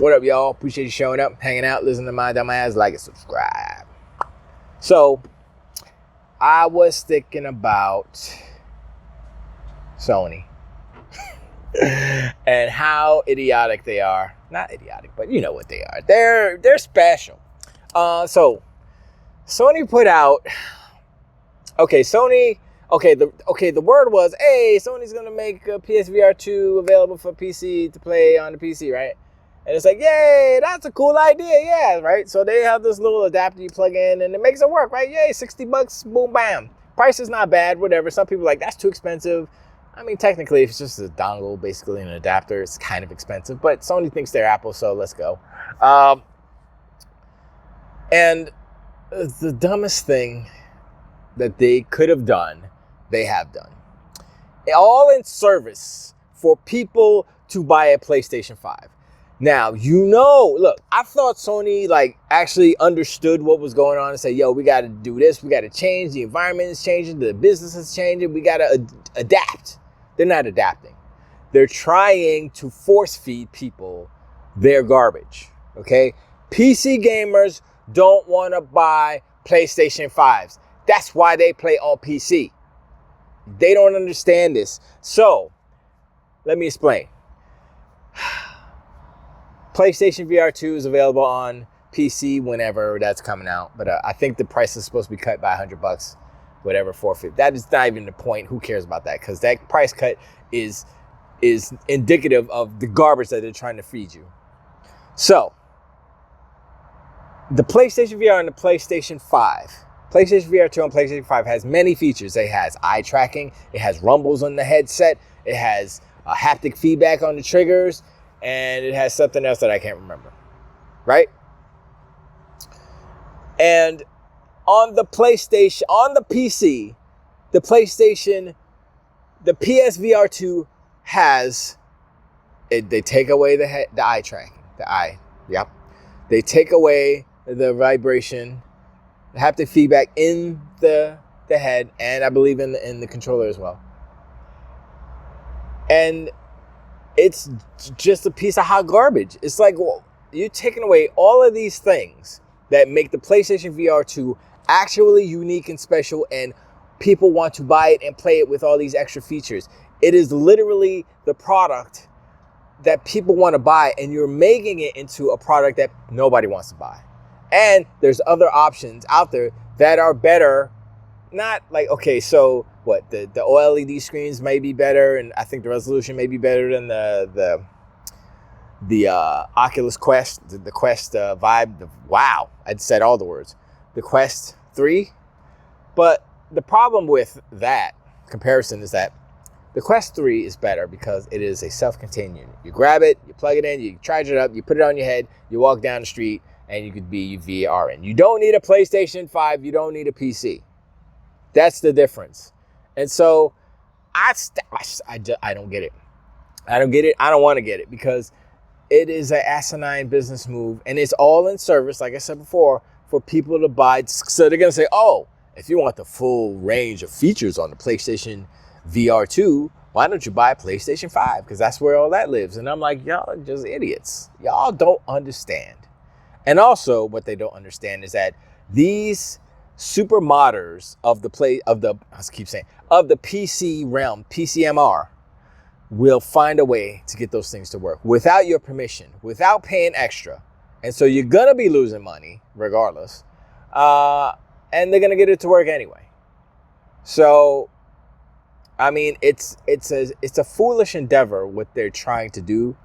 What up, y'all? Appreciate you showing up, hanging out, listening to my dumb ass. Like and subscribe. So, I was thinking about Sony and how idiotic they are. Not idiotic, but you know what they are. They're special. So, Sony put out. The word was, hey, Sony's gonna make PSVR2 available for PC to play on the PC, right? And it's like, yay, that's a cool idea, yeah, right? So they have this little adapter you plug in and it makes it work, right? Yay, $60, boom, bam. Price is not bad, whatever. Some people are like, that's too expensive. I mean, technically, if it's just a dongle, basically an adapter, it's kind of expensive. But Sony thinks they're Apple, so let's go. And the dumbest thing that they could have done, they have done. All in service for people to buy a PlayStation 5. Now, look, I thought Sony actually understood what was going on and said, yo, we got to do this. We got to change. The environment is changing. The business is changing. We got to adapt. They're not adapting. They're trying to force feed people their garbage. Okay? PC gamers don't want to buy PlayStation 5s. That's why they play on PC. They don't understand this. So, let me explain. PlayStation VR2 is available on PC whenever that's coming out. But I think the price is supposed to be cut by $100, whatever, $450. That is not even the point. Who cares about that? Because that price cut is indicative of the garbage that they're trying to feed you. So, the PlayStation VR and the PlayStation 5. PlayStation VR2 and PlayStation 5 has many features. It has eye tracking. It has rumbles on the headset. It has haptic feedback on the triggers. And it has something else that I can't remember. Right? And on the PlayStation, on the PC, the PSVR2 has, they take away the eye tracking. They take away the vibration, the haptic feedback in the head, and I believe in the controller as well. And it's just a piece of hot garbage. It's like, well, you're taking away all of these things that make the PlayStation VR2 actually unique and special, and people want to buy it and play it with all these extra features. It is literally the product that people want to buy, and you're making it into a product that nobody wants to buy. And there's other options out there that are better. Not like, okay, so what, the OLED screens may be better, and I think the resolution may be better than the Oculus Quest, the Quest Vive. Wow, I'd said all the words. The Quest 3. But the problem with that comparison is that the Quest 3 is better because it is a self-contained unit. You grab it, you plug it in, you charge it up, you put it on your head, you walk down the street, and you could be VR in. You don't need a PlayStation 5, you don't need a PC. That's the difference. And so I don't get it. I don't get it. I don't want to get it because it is an asinine business move. And it's all in service, like I said before, for people to buy. So they're going to say, oh, if you want the full range of features on the PlayStation VR2, why don't you buy a PlayStation 5? Because that's where all that lives. And I'm like, y'all are just idiots. Y'all don't understand. And also what they don't understand is that these super modders of the PC realm, PCMR, will find a way to get those things to work without your permission, without paying extra. And so you're gonna be losing money regardless. And they're gonna get it to work anyway. So I mean, it's a foolish endeavor what they're trying to do.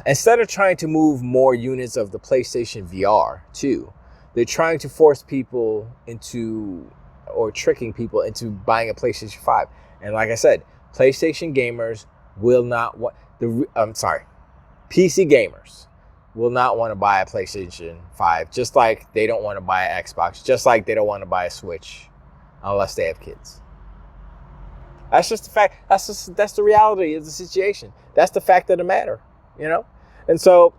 Instead of trying to move more units of the PlayStation VR 2, they're trying to force people into, or tricking people into buying a PlayStation 5. And like I said, PlayStation gamers will not want, PC gamers will not want to buy a PlayStation 5, just like they don't want to buy an Xbox, just like they don't want to buy a Switch, unless they have kids. That's just the fact. That's the reality of the situation. That's the fact of the matter, you know? And so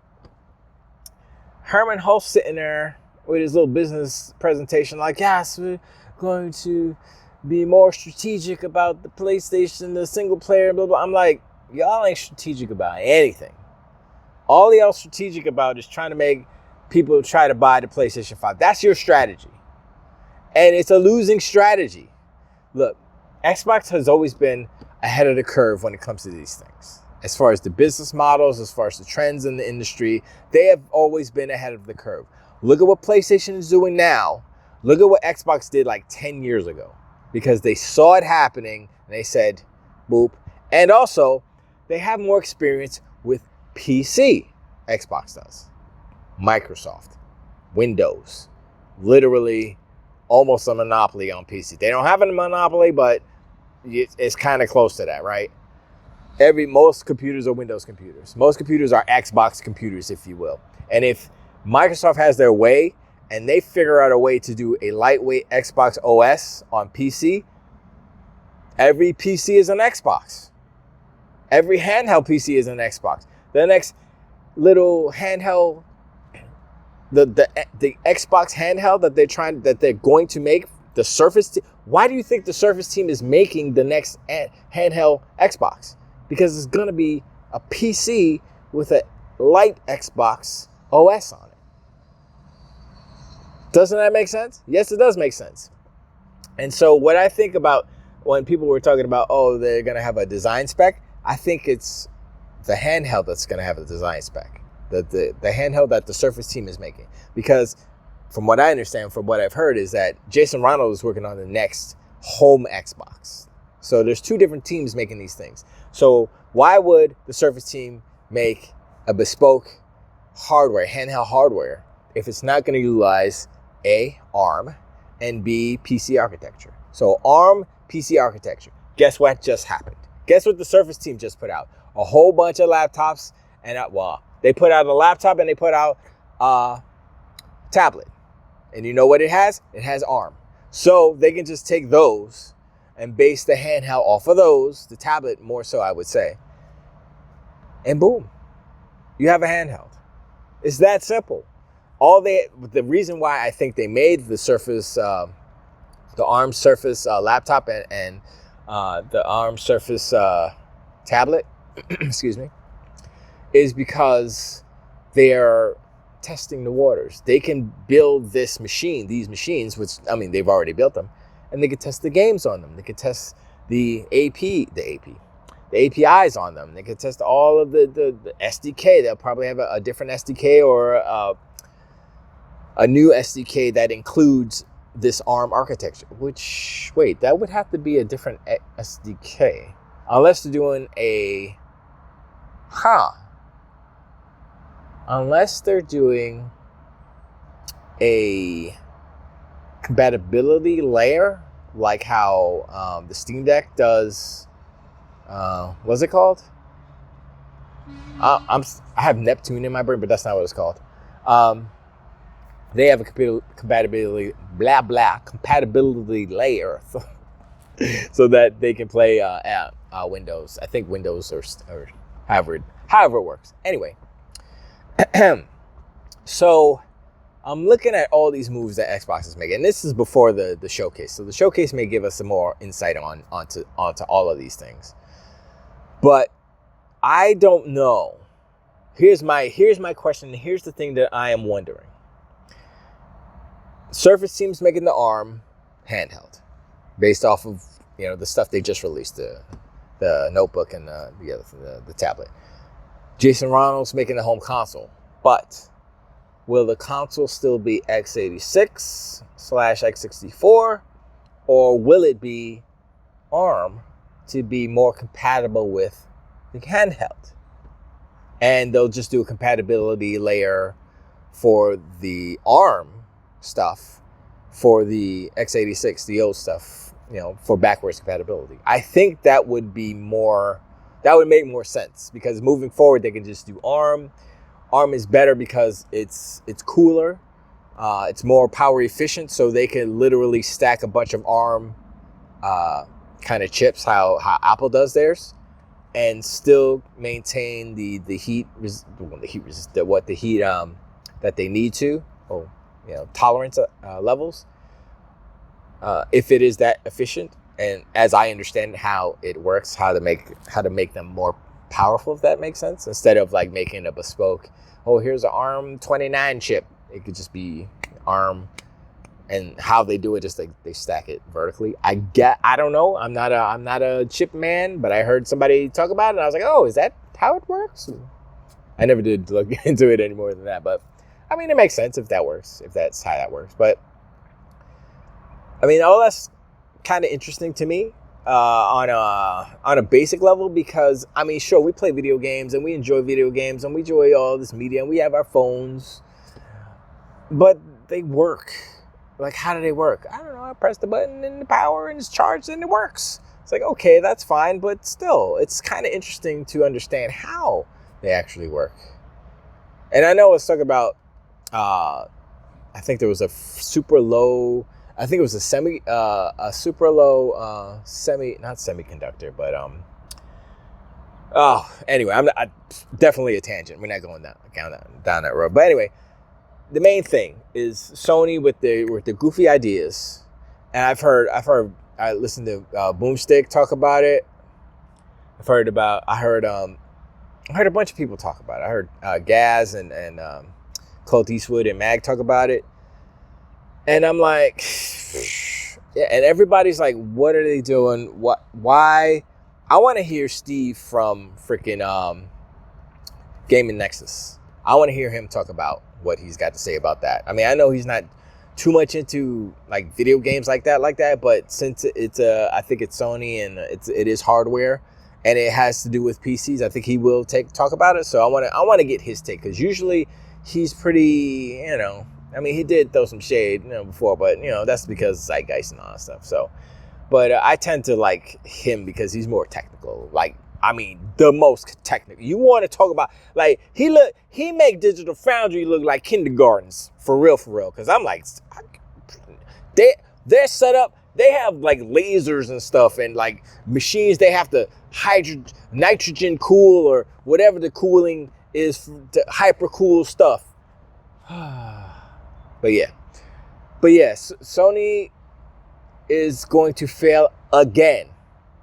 Herman Hulst sitting there with his little business presentation like, yes, we're going to be more strategic about the PlayStation, the single player, blah, blah. I'm like, y'all ain't strategic about anything. All y'all strategic about is trying to make people try to buy the PlayStation 5. That's your strategy. And it's a losing strategy. Look, Xbox has always been ahead of the curve when it comes to these things. As far as the business models, as far as the trends in the industry, they have always been ahead of the curve. Look at what PlayStation is doing now. Look at what Xbox did like 10 years ago. Because they saw it happening and they said, boop. And also, they have more experience with PC. Xbox does. Microsoft. Windows. Literally almost a monopoly on PC. They don't have a monopoly, but it's kind of close to that, right? Most computers are Windows computers. Most computers are Xbox computers, if you will. And if Microsoft has their way and they figure out a way to do a lightweight Xbox OS on PC, every PC is an Xbox. Every handheld PC is an Xbox. The next little handheld, the Xbox handheld that they're going to make, the Surface. Why do you think the Surface team is making the next handheld Xbox? Because it's going to be a PC with a light Xbox OS on it. Doesn't that make sense? Yes, it does make sense. And so what I think about when people were talking about, oh, they're going to have a design spec, I think it's the handheld that's going to have a design spec. The handheld that the Surface team is making. Because from what I understand, from what I've heard, is that Jason Ronald is working on the next home Xbox. So there's two different teams making these things. So why would the Surface team make a bespoke hardware, handheld hardware, if it's not going to utilize A, ARM, and B, PC architecture? So ARM, PC architecture. Guess what just happened? Guess what the Surface team just put out? A whole bunch of laptops, and they put out a laptop and they put out a tablet. And you know what it has? It has ARM. So they can just take those and base the handheld off of those, the tablet more so, I would say. And boom, you have a handheld. It's that simple. The reason why I think they made the Surface, the ARM Surface laptop and the ARM Surface tablet, excuse me, is because they're testing the waters. They can build these machines, which, I mean, they've already built them, and they can test the games on them. They can test the APIs on them. They can test all of the SDK. They'll probably have a different SDK or a new SDK that includes this ARM architecture, which, wait, that would have to be a different SDK. Unless they're doing unless they're doing a compatibility layer, like how the Steam Deck does, what's it called? I have Neptune in my brain, but that's not what it's called. They have a compatibility layer so that they can play Windows. I think Windows or however it works. Anyway, so I'm looking at all these moves that Xbox is making. And this is before the showcase. So the showcase may give us some more insight onto all of these things. But I don't know. Here's my question. Here's the thing that I am wondering. Surface team's making the ARM handheld based off of the stuff they just released, the notebook and the tablet. Jason Ronald's making the home console, but will the console still be x86/x64, or will it be ARM to be more compatible with the handheld? And they'll just do a compatibility layer for the ARM stuff for the x86, the old stuff, for backwards compatibility. I think that would make more sense, because moving forward they can just do ARM. ARM is better because it's cooler, it's more power efficient, so they can literally stack a bunch of ARM kind of chips, how Apple does theirs, and still maintain the heat that they need to, tolerance levels, if it is that efficient. And as I understand how it works, how to make them more powerful, if that makes sense. Instead of like making a bespoke, oh, here's an ARM 29 chip. It could just be ARM, and how they do it, just like they stack it vertically. I don't know. I'm not a chip man, but I heard somebody talk about it, and I was like, oh, is that how it works? I never did look into it any more than that, but I mean, it makes sense if that works, if that's how that works. But I mean, all that's kind of interesting to me on a basic level, because I mean, sure, we play video games and we enjoy video games and we enjoy all this media and we have our phones, but they work. Like, how do they work? I don't know. I press the button and the power and it's charged and it works. It's like, okay, that's fine, but still, it's kind of interesting to understand how they actually work. And I know let's talk about. I think there was a super low. I think it was a super low not semiconductor, but anyway, I definitely a tangent. We're not going down that road. But anyway, the main thing is Sony with the goofy ideas, and I listened to Boomstick talk about it. I heard a bunch of people talk about it. I heard Gaz and Clint Eastwood and Mag talk about it. And I'm like, yeah, and everybody's like, what are they doing? Why? I want to hear Steve from freaking Gaming Nexus. I want to hear him talk about what he's got to say about that. I mean, I know he's not too much into like video games like that, but since it's I think it's Sony and it is hardware and it has to do with PCs, I think he will talk about it. So I want to get his take, because usually he's pretty, I mean, he did throw some shade, before, but that's because zeitgeist and all that stuff. So, but I tend to like him because he's more technical. Like, I mean, the most technical. You want to talk about, like, he make Digital Foundry look like kindergartens, for real. Because I'm like, they're set up, they have like lasers and stuff and like machines they have to nitrogen cool or whatever the cooling is to hyper cool stuff. But yeah, Sony is going to fail again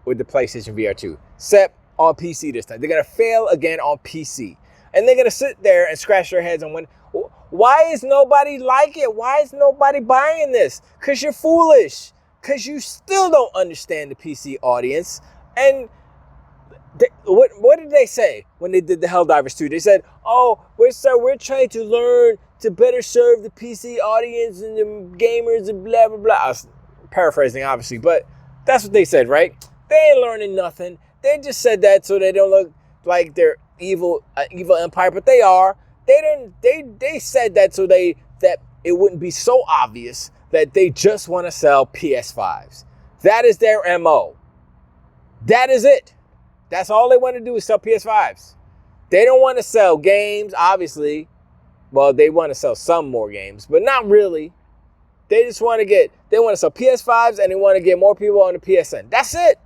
with the PlayStation VR2, except on PC this time. They're going to fail again on PC. And they're going to sit there and scratch their heads and wonder, why is nobody like it? Why is nobody buying this? Because you're foolish. Because you still don't understand the PC audience. And what did they say when they did the Helldivers 2? They said, oh, we're trying to learn to better serve the PC audience and the gamers and blah, blah, blah. I was paraphrasing, obviously, but that's what they said, right? They ain't learning nothing. They just said that so they don't look like they're evil empire, but they are. They said that so that it wouldn't be so obvious that they just want to sell PS5s. That is their MO. That is it. That's all they want to do is sell PS5s. They don't want to sell games, obviously. Well, they want to sell some more games, but not really. They just want to sell PS5s and they want to get more people on the PSN. That's it.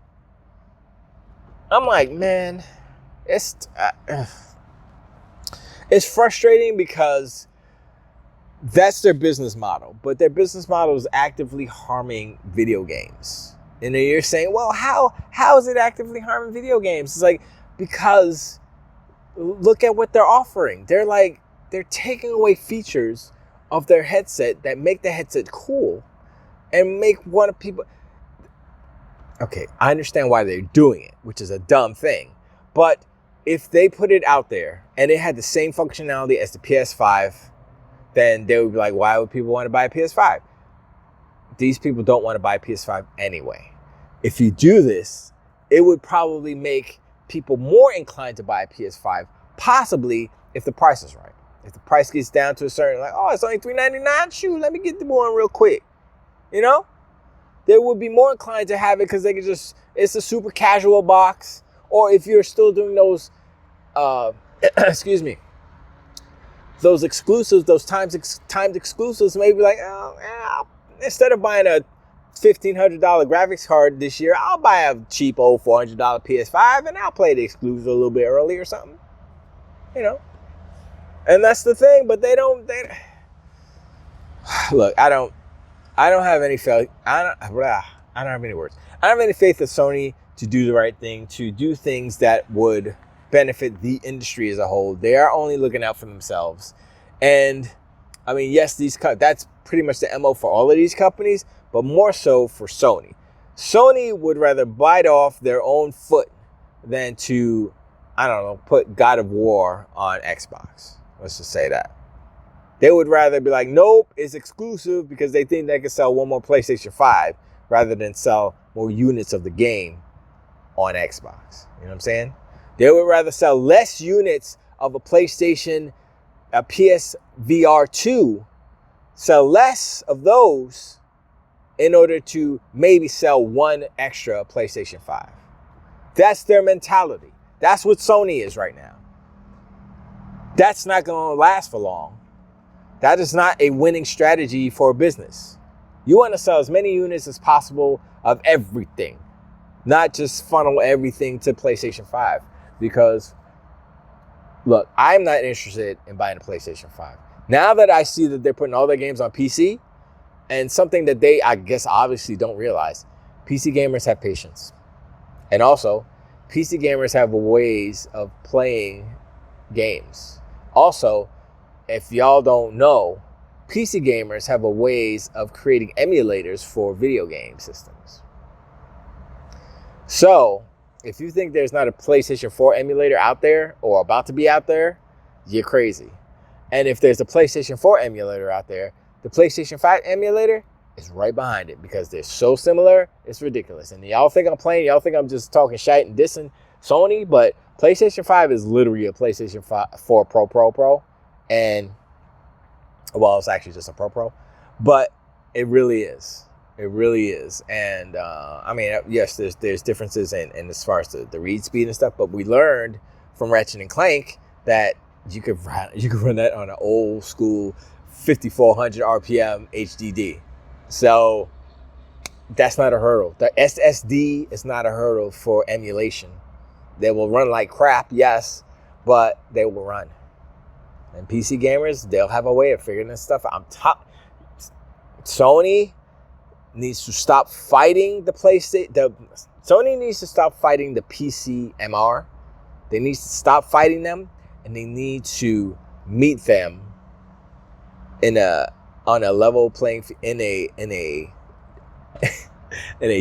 I'm like, man, it's frustrating because that's their business model, but their business model is actively harming video games. And then you're saying, well, how is it actively harming video games? It's like, because look at what they're offering. They're taking away features of their headset that make the headset cool and make one of people. Okay, I understand why they're doing it, which is a dumb thing. But if they put it out there and it had the same functionality as the PS5, then they would be like, why would people want to buy a PS5? These people don't want to buy a PS5 anyway. If you do this, it would probably make people more inclined to buy a PS5, possibly if the price is right. If the price gets down to a certain, like, oh, it's only $399, shoot, let me get the one real quick. They would be more inclined to have it because they could it's a super casual box. Or if you're still doing those, excuse me, those exclusives, those timed exclusives, maybe like, instead of buying a $1,500 graphics card this year, I'll buy a cheap old $400 PS5 and I'll play the exclusive a little bit early or something, And that's the thing, but they don't look. I don't have any faith. I don't have any words. I don't have any faith in Sony to do the right thing, to do things that would benefit the industry as a whole. They are only looking out for themselves. And I mean, yes, that's pretty much the MO for all of these companies, but more so for Sony. Sony would rather bite off their own foot than to, I don't know, put God of War on Xbox. Let's just say that. They would rather be like, nope, it's exclusive, because they think they can sell one more PlayStation 5 rather than sell more units of the game on Xbox. You know what I'm saying? They would rather sell less units of a PlayStation, a PSVR2, sell less of those in order to maybe sell one extra PlayStation 5. That's their mentality. That's what Sony is right now. That's not going to last for long. That is not a winning strategy for a business. You want to sell as many units as possible of everything, not just funnel everything to PlayStation 5. Because, look, I'm not interested in buying a PlayStation 5. Now that I see that they're putting all their games on PC, and something that they, I guess, obviously don't realize, PC gamers have patience. And also, PC gamers have ways of playing games. Also, if y'all don't know, PC gamers have a ways of creating emulators for video game systems. So, if you think there's not a PlayStation 4 emulator out there or about to be out there, you're crazy. And if there's a PlayStation 4 emulator out there, the PlayStation 5 emulator is right behind it, because they're so similar, it's ridiculous. And y'all think I'm playing, y'all think I'm just talking shite and dissing Sony, but PlayStation 5 is literally a PlayStation 4 Pro. And, well, it's actually just a Pro. But it really is. It really is. And, I mean, yes, there's differences in as far as the read speed and stuff, but we learned from Ratchet & Clank that you could run that on an old school 5400 RPM HDD. So that's not a hurdle. The SSD is not a hurdle for emulation. They will run like crap, yes, but they will run. And PC gamers, they'll have a way of figuring this stuff out. Sony needs to stop fighting the PlayStation. Sony needs to stop fighting the PC MR. They need to stop fighting them, and they need to meet them on a level playing in a in a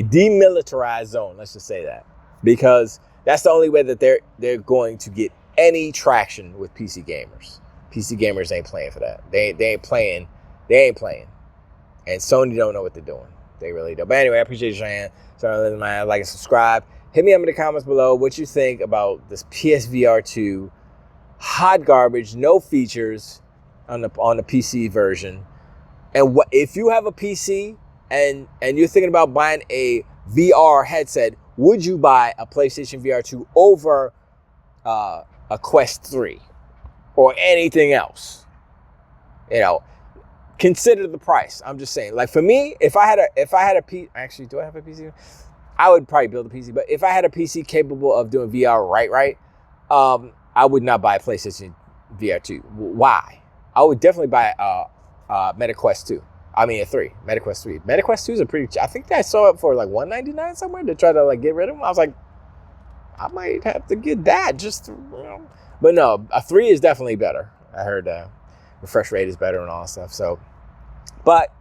demilitarized zone. Let's just say that, because that's the only way that they're going to get any traction with PC gamers. PC gamers ain't playing for that. They ain't playing. And Sony don't know what they're doing. They really don't. But anyway, I appreciate you, Cheyenne. So like and subscribe. Hit me up in the comments below what you think about this PSVR2 hot garbage, no features on the PC version. And what if you have a PC and you're thinking about buying a VR headset, would you buy a PlayStation VR2 over a Quest 3 or anything else? You know, consider the price. I'm just saying. Like for me, if I had a PC, actually, do I have a PC? I would probably build a PC, but if I had a PC capable of doing VR right, I would not buy a PlayStation VR2. Why? I would definitely buy a MetaQuest 2. I mean a 3, MetaQuest 3. MetaQuest 2s are pretty. I think I saw it for like $199 somewhere to try to like get rid of them. I was like, I might have to get that just to, you know. But no, a 3 is definitely better. I heard refresh rate is better and all that stuff. So, but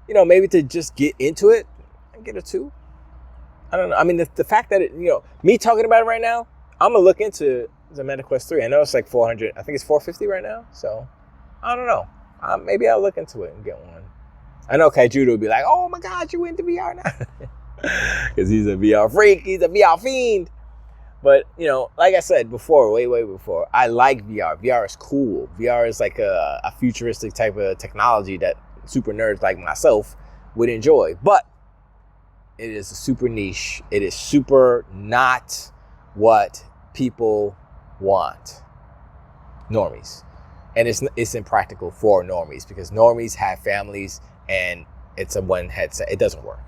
you know, maybe to just get into it and get a 2. I don't know. I mean, the fact that me talking about it right now, I'm gonna look into the MetaQuest 3. I know it's like 400. I think it's 450 right now. So I don't know. Maybe I'll look into it and get one. I know Kaijudo would be like, "Oh my God, you into VR now?" Because he's a VR freak. He's a VR fiend. But like I said before, way before, I like VR. VR is cool. VR is like a futuristic type of technology that super nerds like myself would enjoy. But it is super niche. It is super not what people want. Normies. And it's impractical for normies because normies have families and it's a one headset. It doesn't work.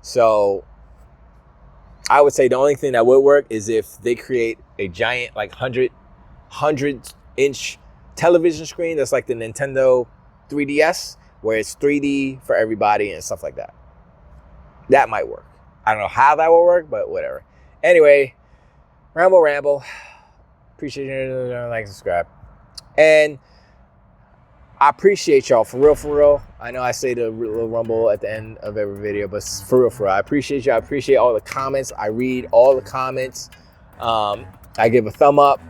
So I would say the only thing that would work is if they create a giant like 100-inch television screen that's like the Nintendo 3DS, where it's 3D for everybody and stuff like that. That might work. I don't know how that will work, but whatever. Anyway, ramble. Appreciate you, like, subscribe. And I appreciate y'all, for real. I know I say the little rumble at the end of every video, but for real. I appreciate y'all. I appreciate all the comments. I read all the comments. I give a thumb up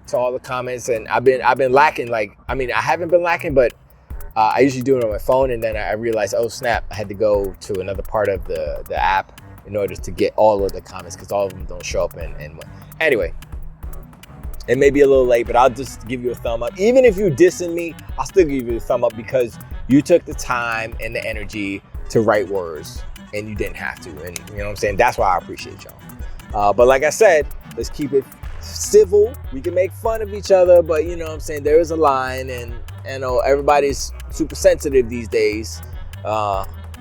to all the comments, and I've been lacking. Like, I mean, I haven't been lacking, but I usually do it on my phone, and then I realized, oh snap, I had to go to another part of the app in order to get all of the comments, because all of them don't show up. And anyway, it may be a little late, but I'll just give you a thumb up. Even if you dissing me, I'll still give you a thumb up, because you took the time and the energy to write words, and you didn't have to. And you know what I'm saying? That's why I appreciate y'all. But like I said, let's keep it civil. We can make fun of each other, but you know what I'm saying? There is a line, and I know everybody's super sensitive these days.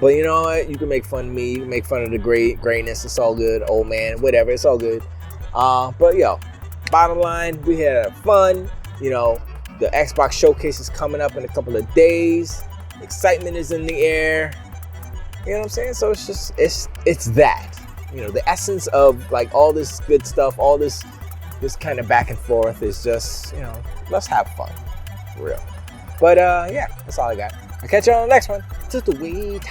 But you know what? You can make fun of me. You can make fun of the greatness. It's all good. Old man, whatever. It's all good. But yo, bottom line, we had fun. You know, the Xbox showcase is coming up in a couple of days. Excitement is in the air. You know what I'm saying? So it's just, it's that. You know, the essence of like all this good stuff, all this kind of back and forth is just, you know, let's have fun. For real. But yeah, that's all I got. I'll catch you on the next one. Just wait.